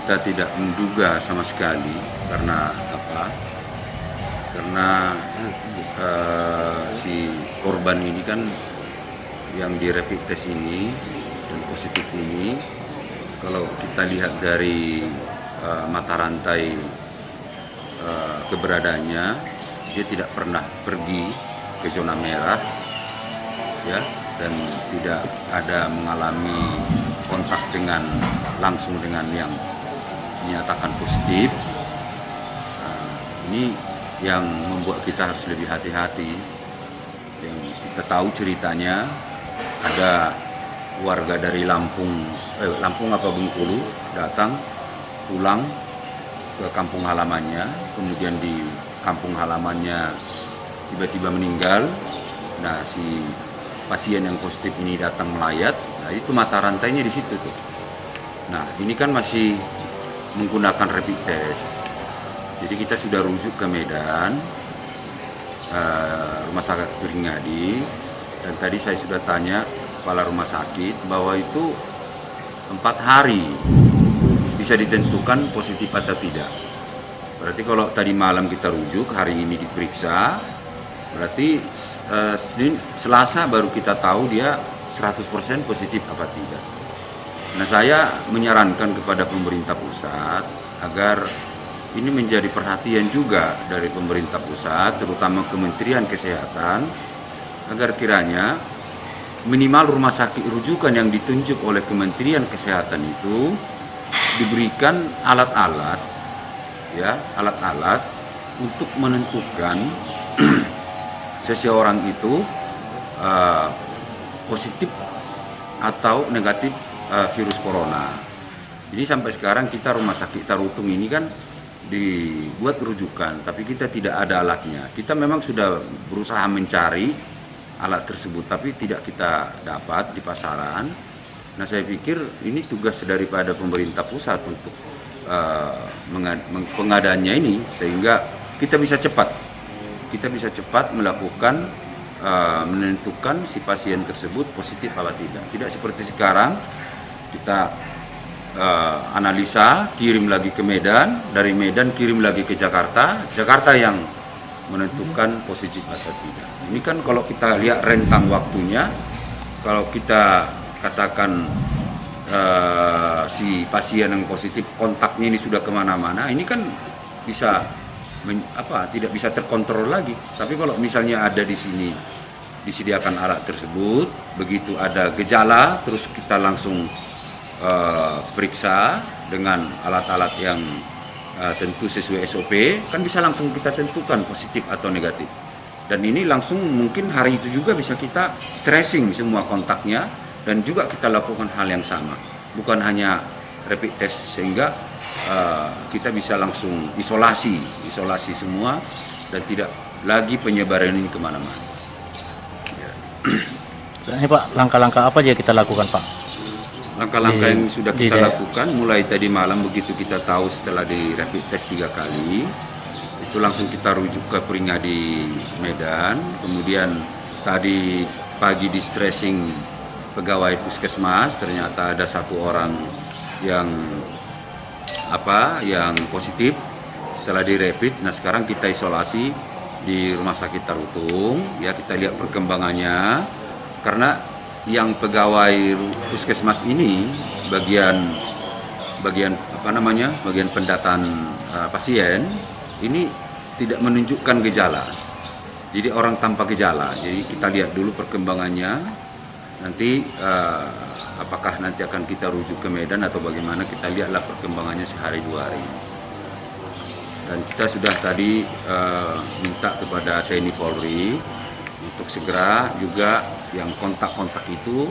kita tidak menduga sama sekali karena apa? Karena si korban ini kan yang di rapid test ini dan positif ini, kalau kita lihat dari mata rantai keberadaannya, dia tidak pernah pergi ke zona merah, ya, dan tidak ada mengalami kontak langsung dengan yang dinyatakan positif. Ini yang membuat kita harus lebih hati-hati. Yang kita tahu ceritanya, ada warga dari Lampung apa Bengkulu datang pulang ke kampung halamannya, kemudian di kampung halamannya tiba-tiba meninggal. Nah, si pasien yang positif ini datang melayat, nah itu mata rantainya di situ tuh. Nah, ini kan masih menggunakan rapid test. Jadi kita sudah rujuk ke Medan, Rumah Sakit Peringadi, dan tadi saya sudah tanya kepala rumah sakit bahwa itu 4 hari bisa ditentukan positif atau tidak. Berarti kalau tadi malam kita rujuk, hari ini diperiksa, berarti Selasa baru kita tahu dia 100% positif apa tidak. Nah, saya menyarankan kepada pemerintah pusat agar ini menjadi perhatian juga dari pemerintah pusat, terutama Kementerian Kesehatan, agar kiranya minimal rumah sakit rujukan yang ditunjuk oleh Kementerian Kesehatan itu diberikan alat-alat untuk menentukan seseorang itu positif atau negatif virus corona. Jadi sampai sekarang kita rumah sakit Tarutung ini kan dibuat rujukan, tapi kita tidak ada alatnya. Kita memang sudah berusaha mencari alat tersebut, tapi tidak kita dapat di pasaran. Nah, saya pikir ini tugas daripada pemerintah pusat untuk pengadaannya ini, sehingga kita bisa cepat melakukan menentukan si pasien tersebut positif atau tidak. Tidak seperti sekarang kita analisa, kirim lagi ke Medan, dari Medan kirim lagi ke Jakarta yang menentukan positif atau tidak. Ini kan kalau kita lihat rentang waktunya, kalau kita katakan si pasien yang positif kontaknya ini sudah kemana-mana, ini kan bisa tidak bisa terkontrol lagi. Tapi kalau misalnya ada di sini disediakan alat tersebut, begitu ada gejala terus kita langsung periksa dengan alat-alat yang tentu sesuai SOP, kan bisa langsung kita tentukan positif atau negatif. Dan ini langsung mungkin hari itu juga bisa kita stressing semua kontaknya, dan juga kita lakukan hal yang sama, bukan hanya rapid test, sehingga kita bisa langsung isolasi semua dan tidak lagi penyebaran ini kemana-mana. Sebenarnya Pak, langkah-langkah apa aja kita lakukan Pak? Langkah-langkah yang sudah kita lakukan mulai tadi malam, begitu kita tahu setelah di rapid test 3 kali, itu langsung kita rujuk ke Peringadi Medan. Kemudian tadi pagi di stressing pegawai puskesmas, ternyata ada 1 orang yang positif setelah di rapid. Nah, sekarang kita isolasi di Rumah Sakit Tarutung, ya, kita lihat perkembangannya, karena yang pegawai puskesmas ini bagian pendataan pasien ini tidak menunjukkan gejala. Jadi orang tanpa gejala. Jadi kita lihat dulu perkembangannya. Nanti apakah nanti akan kita rujuk ke Medan atau bagaimana, kita lihatlah perkembangannya sehari 2 hari. Dan kita sudah tadi minta kepada TNI Polri untuk segera juga yang kontak-kontak itu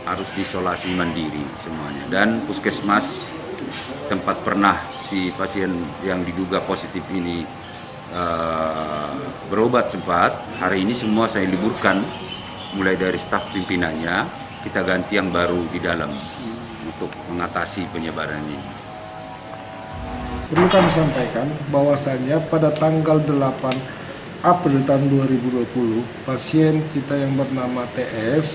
harus diisolasi mandiri semuanya. Dan puskesmas tempat pernah si pasien yang diduga positif ini berobat sempat, hari ini semua saya liburkan, mulai dari staf pimpinannya, kita ganti yang baru di dalam untuk mengatasi penyebaran ini. Perlu kami sampaikan bahwasannya pada tanggal 8 April tahun 2020, pasien kita yang bernama TS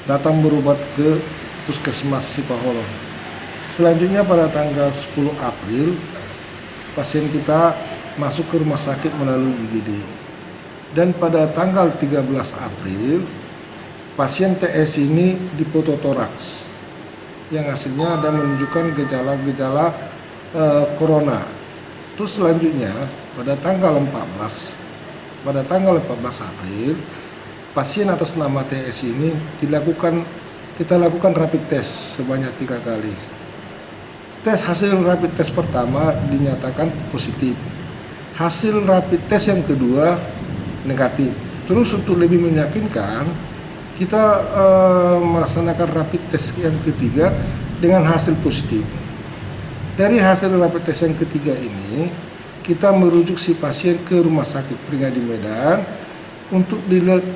datang berobat ke Puskesmas Sipaholong. Selanjutnya pada tanggal 10 April, pasien kita masuk ke rumah sakit melalui IGD. Dan pada tanggal 13 April, pasien TS ini difototoraks yang hasilnya ada menunjukkan gejala-gejala corona. Terus selanjutnya pada tanggal 14 April, pasien atas nama TS ini kita lakukan rapid test sebanyak 3 kali. Hasil rapid test pertama dinyatakan positif. Hasil rapid test yang kedua negatif. Terus untuk lebih meyakinkan, kita melaksanakan rapid test yang ketiga dengan hasil positif. Dari hasil rapid test yang ketiga ini, kita merujuk si pasien ke Rumah Sakit Pringadi Medan untuk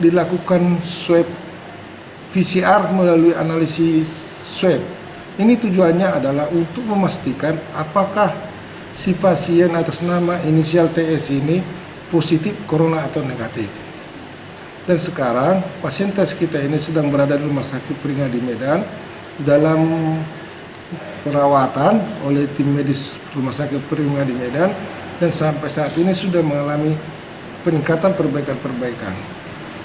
dilakukan swab PCR melalui analisis swab. Ini tujuannya adalah untuk memastikan apakah si pasien atas nama inisial TS ini positif corona atau negatif. Dan sekarang pasien tes kita ini sedang berada di Rumah Sakit Pringadi Medan dalam perawatan oleh tim medis Rumah Sakit Pringadi Medan, dan sampai saat ini sudah mengalami peningkatan perbaikan.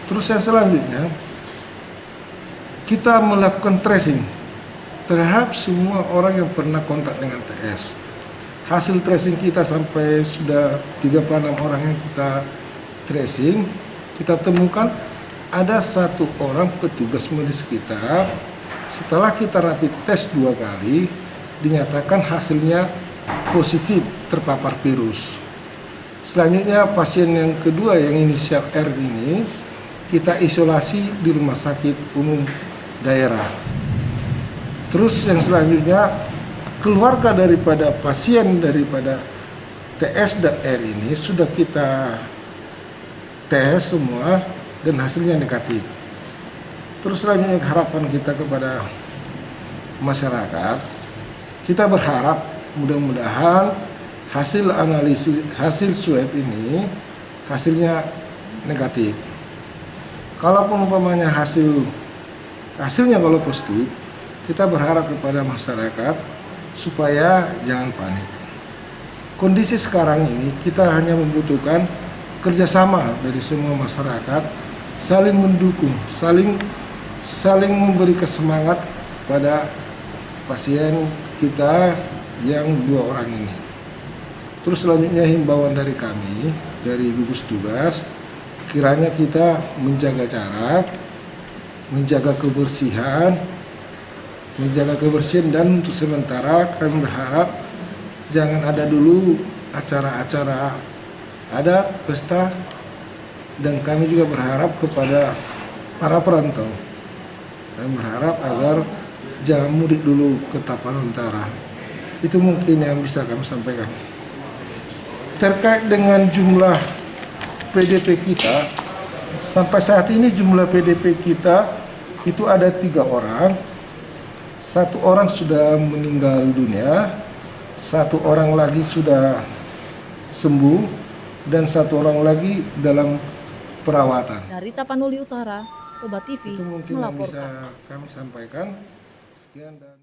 Terus yang selanjutnya kita melakukan tracing terhadap semua orang yang pernah kontak dengan TS. Hasil tracing kita sampai sudah 36 orang yang kita tracing. Kita temukan ada 1 orang petugas medis kita, setelah kita rapid test 2 kali, dinyatakan hasilnya positif terpapar virus. Selanjutnya pasien yang kedua yang inisial R ini kita isolasi di Rumah Sakit Umum Daerah. Terus yang selanjutnya keluarga daripada pasien daripada TS dan R ini sudah kita tes semua dan hasilnya negatif. Terus selanjutnya harapan kita kepada masyarakat, kita berharap mudah-mudahan hasil analisis, hasil swab ini hasilnya negatif. Kalaupun umpamanya hasilnya kalau positif, kita berharap kepada masyarakat supaya jangan panik. Kondisi sekarang ini kita hanya membutuhkan kerjasama dari semua masyarakat, saling mendukung, saling memberi semangat pada pasien kita yang 2 orang ini. Terus selanjutnya himbauan dari kami, dari gugus tugas, kiranya kita menjaga jarak, menjaga kebersihan, dan untuk sementara kami berharap jangan ada dulu acara-acara adat, pesta, dan kami juga berharap kepada para perantau. Kami berharap agar jangan mudik dulu ke Tapanuli Utara. Itu mungkin yang bisa kami sampaikan. Terkait dengan jumlah PDP kita, sampai saat ini jumlah PDP kita itu ada 3 orang. 1 orang sudah meninggal dunia, 1 orang lagi sudah sembuh, dan 1 orang lagi dalam perawatan. Dari Tapanuli Utara, Toba TV Itu mungkin yang melaporkan. bisa kami sampaikan. Sekian dan